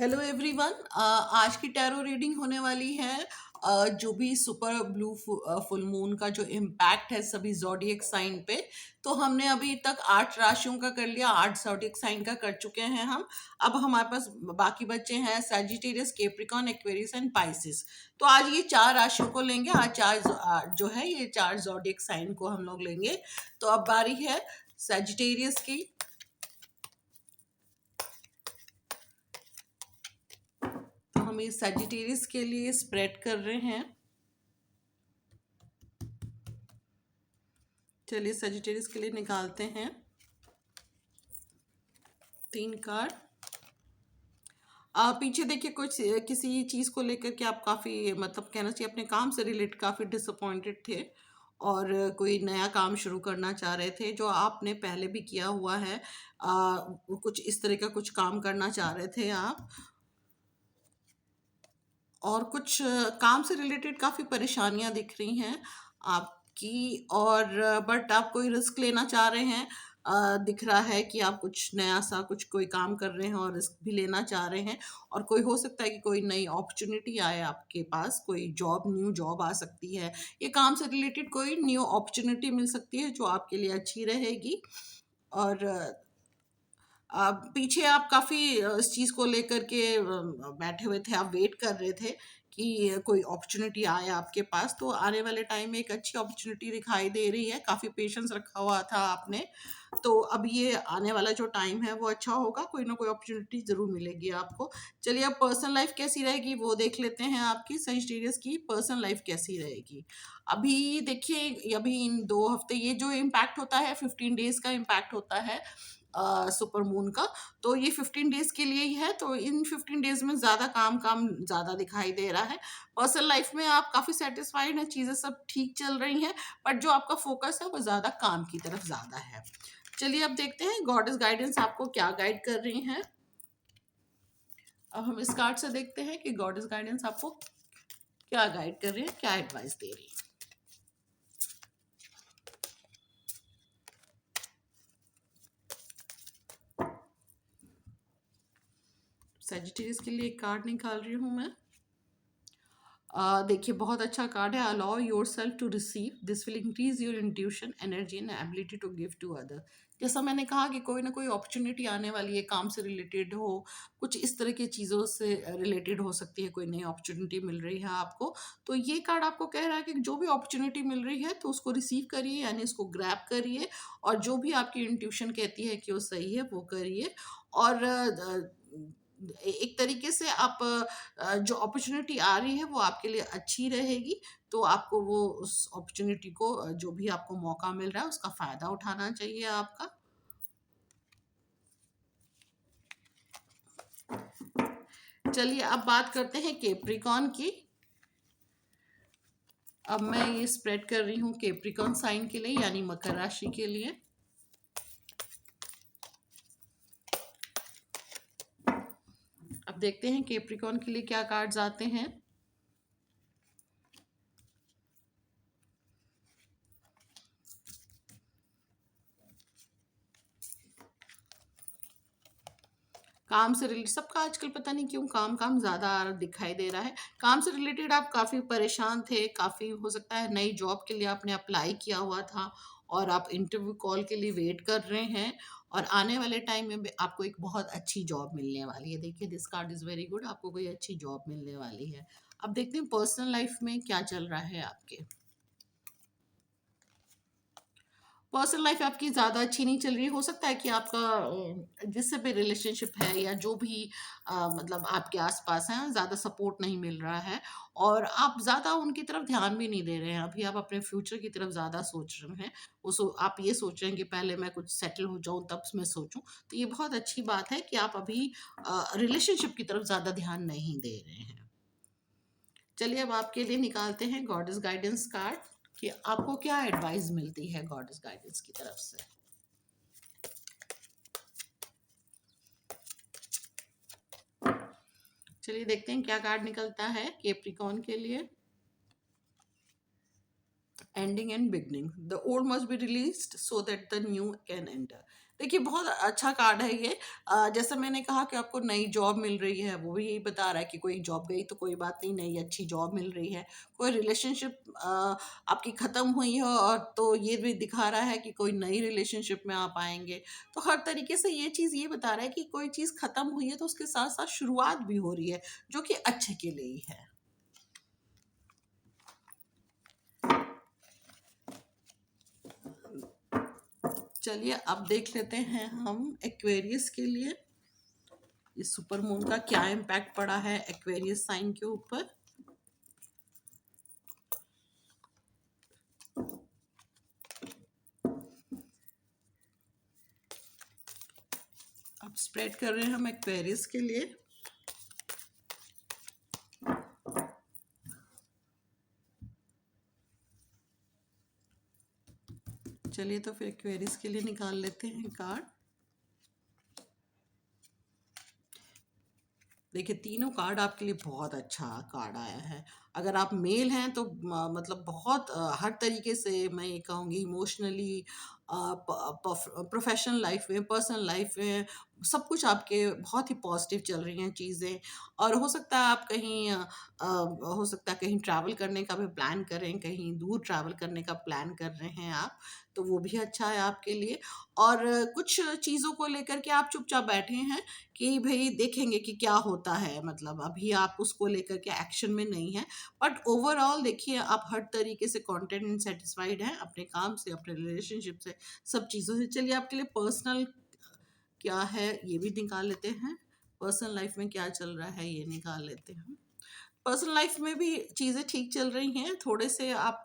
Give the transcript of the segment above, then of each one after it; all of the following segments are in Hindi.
Hello everyone. आज की टैरो रीडिंग होने वाली है। जो भी सुपर ब्लू फुल मून का जो इम्पैक्ट है सभी ज़ोडिएक साइन पे। तो हमने अभी तक 8 राशियों का कर लिया, 8 ज़ोडिएक साइन का कर चुके हैं हम। अब हमारे पास बाकी बच्चे हैं Sagittarius, Capricorn, Aquarius and Pisces. तो आज ये 4 राशियों को लेंगे। आज जो है ये 4 ज़ोडिएक साइन को हम लोग लेंगे। तो अब बारी है सैजिटेरियस की। हम इस सैजिटेरियस के लिए स्प्रेड कर रहे हैं। चलिए सैजिटेरियस के लिए निकालते हैं 3 कार्ड। पीछे देखिए कुछ किसी चीज़ को लेकर के आप काफ़ी मतलब कहना चाहिए अपने काम से रिलेटेड काफ़ी डिसअपॉइंटेड थे और कोई नया काम शुरू करना चाह रहे थे जो आपने पहले भी किया हुआ है। वो कुछ इस तरह का कुछ काम करना चाह रहे थे आप, और कुछ काम से रिलेटेड काफ़ी परेशानियां दिख रही हैं आपकी, और बट आप कोई रिस्क लेना चाह रहे हैं। दिख रहा है कि आप कुछ नया सा कुछ कोई काम कर रहे हैं और रिस्क भी लेना चाह रहे हैं, और कोई हो सकता है कि कोई नई अपॉर्चुनिटी आए आपके पास, कोई जॉब, न्यू जॉब आ सकती है। ये काम से रिलेटेड कोई न्यू अपॉर्चुनिटी मिल सकती है जो आपके लिए अच्छी रहेगी। और पीछे आप काफ़ी इस चीज़ को लेकर के बैठे हुए थे, आप वेट कर रहे थे कि कोई अपॉर्चुनिटी आए आपके पास। तो आने वाले टाइम में एक अच्छी अपॉर्चुनिटी दिखाई दे रही है, काफ़ी पेशेंस रखा हुआ था आपने। तो अब ये आने वाला जो टाइम है वो अच्छा होगा, कोई ना कोई अपॉर्चुनिटी ज़रूर मिलेगी आपको। चलिए अब पर्सनल लाइफ कैसी रहेगी वो देख लेते हैं। आपकी सजिटेरियस की पर्सनल लाइफ कैसी रहेगी अभी देखिए। अभी इन 2 हफ्ते ये जो इम्पैक्ट होता है 15 डेज का इम्पैक्ट होता है सुपर मून का। तो ये 15 डेज के लिए ही है। तो इन 15 डेज में ज़्यादा काम काम ज़्यादा दिखाई दे रहा है। पर्सनल लाइफ में आप काफ़ी सेटिस्फाइड हैं, चीज़ें सब ठीक चल रही हैं, बट जो आपका फोकस है वो ज़्यादा काम की तरफ ज़्यादा है। चलिए अब देखते हैं गॉडेस गाइडेंस आपको क्या गाइड कर रही हैं। अब हम इस कार्ड से देखते हैं कि गॉडेस गाइडेंस आपको क्या गाइड कर रही है, क्या एडवाइस दे रही है। सैजिटेरियस के लिए एक कार्ड निकाल रही हूँ मैं। देखिए बहुत अच्छा कार्ड है। Allow yourself to receive this will increase your intuition, energy and ability to give to other. जैसा मैंने कहा कि कोई ना कोई अपॉर्चुनिटी आने वाली है, काम से रिलेटेड हो, कुछ इस तरह की चीज़ों से रिलेटेड हो सकती है, कोई नई अपॉर्चुनिटी मिल रही है आपको। तो ये कार्ड आपको कह रहा है कि जो भी अपॉर्चुनिटी मिल रही है तो उसको रिसीव करिए, यानी इसको ग्रैब करिए, और जो भी आपकी इंट्यूशन कहती है कि वो सही है वो करिए। और एक तरीके से आप जो अपॉर्चुनिटी आ रही है वो आपके लिए अच्छी रहेगी। तो आपको वो उस अपॉर्चुनिटी को जो भी आपको मौका मिल रहा है उसका फ़ायदा उठाना चाहिए आपका। चलिए अब बात करते हैं कैप्रिकॉर्न की। अब मैं ये स्प्रेड कर रही हूँ कैप्रिकॉर्न साइन के लिए, यानी मकर राशि के लिए। अब देखते हैं कैप्रिकॉर्न के लिए क्या कार्ड्स आते हैं। काम से रिलेटेड सबका आजकल पता नहीं क्यों काम काम ज़्यादा दिखाई दे रहा है। काम से रिलेटेड आप काफ़ी परेशान थे, काफ़ी हो सकता है नई जॉब के लिए आपने अप्लाई किया हुआ था और आप इंटरव्यू कॉल के लिए वेट कर रहे हैं, और आने वाले टाइम में भी आपको एक बहुत अच्छी जॉब मिलने वाली है। देखिए this card is very good, आपको कोई अच्छी जॉब मिलने वाली है। अब देखते हैं पर्सनल लाइफ में क्या चल रहा है आपके। पर्सनल लाइफ आपकी ज़्यादा अच्छी नहीं चल रही है। हो सकता है कि आपका जिससे भी रिलेशनशिप है या जो भी मतलब आपके आसपास हैं ज़्यादा सपोर्ट नहीं मिल रहा है, और आप ज़्यादा उनकी तरफ ध्यान भी नहीं दे रहे हैं। अभी आप अपने फ्यूचर की तरफ ज़्यादा सोच रहे हैं। आप ये सोच रहे हैं कि पहले मैं कुछ सेटल हो जाऊं तब मैं सोचूं। तो ये बहुत अच्छी बात है कि आप अभी रिलेशनशिप की तरफ ज़्यादा ध्यान नहीं दे रहे हैं। चलिए अब आपके लिए निकालते हैं गॉडेस गाइडेंस कार्ड कि आपको क्या एडवाइस मिलती है गॉडेस गाइडेंस की तरफ से। चलिए देखते हैं क्या कार्ड निकलता है कैप्रिकॉर्न के लिए। Ending and beginning, the old must be released so that the new can enter. देखिए बहुत अच्छा कार्ड है ये। जैसा मैंने कहा कि आपको नई जॉब मिल रही है, वो भी यही बता रहा है कि कोई जॉब गई तो कोई बात नहीं, नई अच्छी जॉब मिल रही है। कोई रिलेशनशिप आपकी ख़त्म हुई हो और तो ये भी दिखा रहा है कि कोई नई रिलेशनशिप में आप आएंगे। तो हर तरीके से ये चीज़ ये बता रहा है कि कोई चीज़ ख़त्म हुई है तो उसके साथ साथ शुरुआत भी हो रही है, जो कि अच्छे के लिए ही है। चलिए अब देख लेते हैं हम एक्वेरियस के लिए इस सुपर मून का क्या इम्पैक्ट पड़ा है एक्वेरियस साइन के ऊपर। अब स्प्रेड कर रहे हैं हम एक्वेरियस के लिए। चलिए तो फिर एक्वेरियस के लिए निकाल लेते हैं कार्ड। देखिए तीनों कार्ड आपके लिए बहुत अच्छा कार्ड आया है। अगर आप मेल हैं तो मतलब बहुत हर तरीके से मैं ये कहूँगी इमोशनली, प्रोफेशनल लाइफ में, पर्सनल लाइफ में, सब कुछ आपके बहुत ही पॉजिटिव चल रही हैं चीज़ें। और हो सकता है आप कहीं हो सकता है कहीं ट्रैवल करने का भी प्लान करें, कहीं दूर ट्रैवल करने का प्लान कर रहे हैं आप, तो वो भी अच्छा है आपके लिए। और कुछ चीज़ों को लेकर के आप चुपचाप बैठे हैं कि भई देखेंगे कि क्या होता है, मतलब अभी आप उसको लेकर के एक्शन में नहीं हैं। बट ओवरऑल देखिए आप हर तरीके से कंटेंट एंड सेटिस्फाइड हैं अपने काम से, अपने रिलेशनशिप से, सब चीज़ों से। चलिए आपके लिए पर्सनल क्या है ये भी निकाल लेते हैं। पर्सनल लाइफ में क्या चल रहा है ये निकाल लेते हैं। पर्सनल लाइफ में भी चीज़ें ठीक चल रही हैं। थोड़े से आप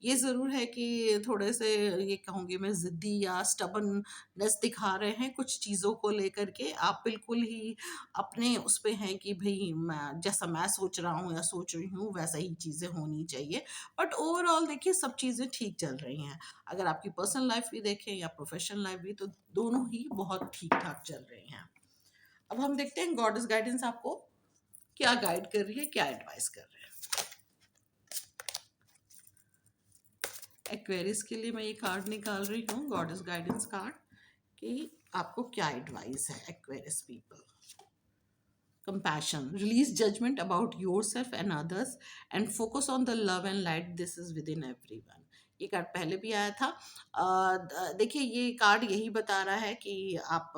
ये ज़रूर है कि थोड़े से ये कहूँगी मैं ज़िद्दी या स्टबर्ननेस दिखा रहे हैं कुछ चीज़ों को लेकर के। आप बिल्कुल ही अपने उस पे हैं कि भई मैं जैसा मैं सोच रहा हूँ या सोच रही हूँ वैसा ही चीज़ें होनी चाहिए। बट ओवरऑल देखिए सब चीज़ें ठीक चल रही हैं। अगर आपकी पर्सनल लाइफ भी देखें या प्रोफेशनल लाइफ भी, तो दोनों ही बहुत ठीक-ठाक चल रही हैं। अब हम देखते हैं गॉडेस गाइडेंस आपको क्या गाइड कर रही है, क्या एडवाइस कर रहे हैं। एक्वेरियस के लिए मैं ये कार्ड निकाल रही हूँ, गॉडेस गाइडेंस कार्ड, कि आपको क्या एडवाइस है Aquarius people. Compassion, release judgment about yourself and others and focus on the love and light this is within everyone। ये कार्ड पहले भी आया था। देखिए ये कार्ड यही बता रहा है कि आप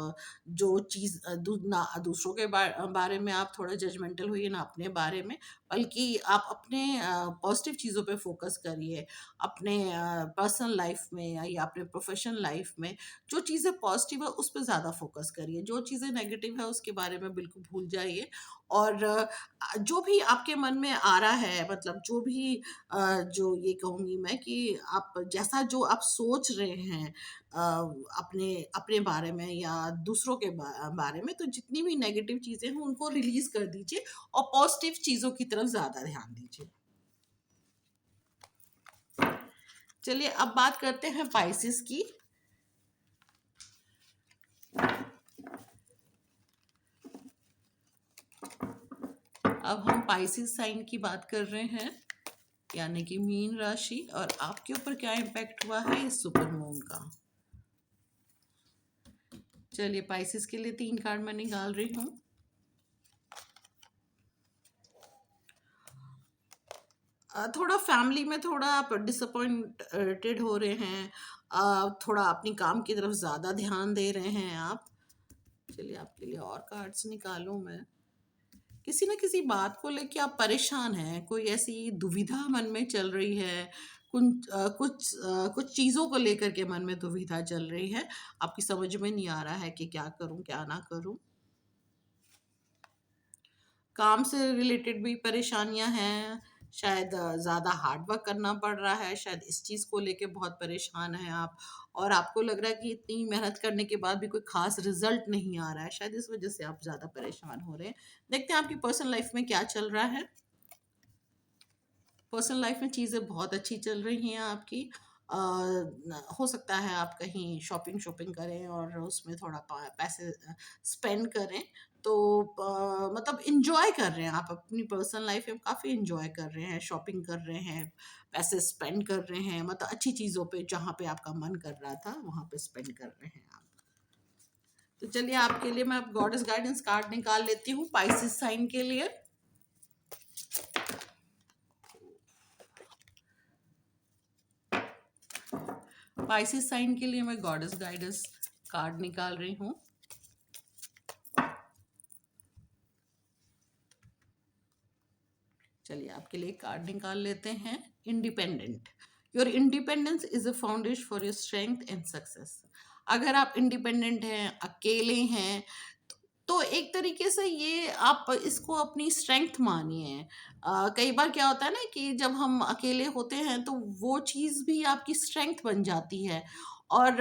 जो चीज़ दूसरों के बारे में आप थोड़ा जजमेंटल हुई ना अपने बारे में, बल्कि आप अपने पॉजिटिव चीज़ों पे फोकस करिए। अपने पर्सनल लाइफ में या अपने प्रोफेशनल लाइफ में जो चीज़ें पॉजिटिव है उस पे ज़्यादा फोकस करिए, जो चीज़ें नेगेटिव है उसके बारे में बिल्कुल भूल जाइए। और जो भी आपके मन में आ रहा है, मतलब जो भी जो ये कहूँगी मैं कि आप जैसा जो आप सोच रहे हैं अपने अपने बारे में या दूसरों के बारे में, तो जितनी भी नेगेटिव चीज़ें हैं उनको रिलीज़ कर दीजिए और पॉजिटिव चीज़ों की तरफ ज़्यादा ध्यान दीजिए। चलिए अब बात करते हैं पाइसेस की। अब हम पाइसेस साइन की बात कर रहे हैं, यानी कि मीन राशि, और आपके ऊपर क्या इम्पैक्ट हुआ है इस सुपर मून का। चलिए पाइसेस के लिए 3 कार्ड मैं निकाल रही हूँ। थोड़ा फैमिली में थोड़ा आप डिसअपॉइंटेड हो रहे हैं, थोड़ा अपनी काम की तरफ ज़्यादा ध्यान दे रहे हैं आप। चलिए आपके लिए और कार्ड्स निकालूं मैं। किसी न किसी बात को लेके आप परेशान हैं, कोई ऐसी दुविधा मन में चल रही है, कुछ चीज़ों को लेकर के मन में दुविधा चल रही है, आपकी समझ में नहीं आ रहा है कि क्या करूं क्या ना करूं। काम से रिलेटेड भी परेशानियां हैं, शायद ज़्यादा हार्ड वर्क करना पड़ रहा है, शायद इस चीज़ को लेके बहुत परेशान हैं आप। और आपको लग रहा है कि इतनी मेहनत करने के बाद भी कोई खास रिजल्ट नहीं आ रहा है, शायद इस वजह से आप ज़्यादा परेशान हो रहे हैं। देखते हैं आपकी पर्सनल लाइफ में क्या चल रहा है। पर्सनल लाइफ में चीज़ें बहुत अच्छी चल रही हैं आपकी। हो सकता है आप कहीं शॉपिंग शॉपिंग करें और उसमें थोड़ा पैसे स्पेंड करें, तो मतलब इंजॉय कर रहे हैं आप अपनी पर्सनल लाइफ में, काफ़ी इंजॉय कर रहे हैं, शॉपिंग कर रहे हैं, पैसे स्पेंड कर रहे हैं, मतलब अच्छी चीज़ों पे जहाँ पे आपका मन कर रहा था वहाँ पे स्पेंड कर रहे हैं आप। तो चलिए आपके लिए मैं अब गॉडेस गाइडेंस कार्ड निकाल लेती हूँ पाइसेस साइन के लिए। पाइसेस साइन के लिए मैं गॉडेस गाइडेंस कार्ड निकाल रही हूँ। चलिए आपके लिए कार्ड निकाल लेते हैं। Independent, your independence is a foundation for your strength and success. अगर आप इंडिपेंडेंट हैं, अकेले हैं, तो एक तरीके से ये आप इसको अपनी स्ट्रेंथ मानिए। कई बार क्या होता है ना कि जब हम अकेले होते हैं तो वो चीज़ भी आपकी स्ट्रेंथ बन जाती है। और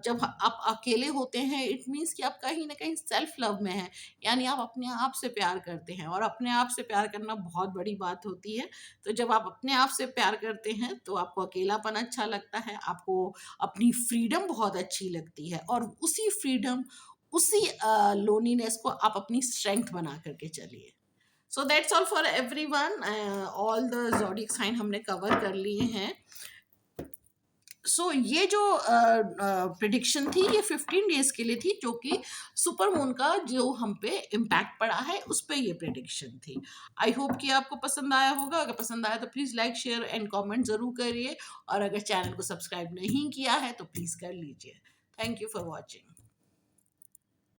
जब आप अकेले होते हैं इट मीन्स कि आप कहीं ना कहीं सेल्फ लव में हैं, यानी आप अपने आप से प्यार करते हैं, और अपने आप से प्यार करना बहुत बड़ी बात होती है। तो जब आप अपने आप से प्यार करते हैं तो आपको अकेलापन अच्छा लगता है, आपको अपनी फ्रीडम बहुत अच्छी लगती है, और उसी फ्रीडम, उसी लोनलीनेस को आप अपनी स्ट्रेंथ बना करके चलिए। So that's all for everyone, all the zodiac sign हमने कवर कर लिए हैं। ये जो प्रिडिक्शन थी ये 15 डेज के लिए थी, जो कि सुपर मून का जो हम पे इम्पैक्ट पड़ा है उस पे ये प्रिडिक्शन थी। आई होप कि आपको पसंद आया होगा। अगर पसंद आया तो please like share and comment ज़रूर करिए, और अगर चैनल को सब्सक्राइब नहीं किया है तो प्लीज़ कर लीजिए। Thank you for watching.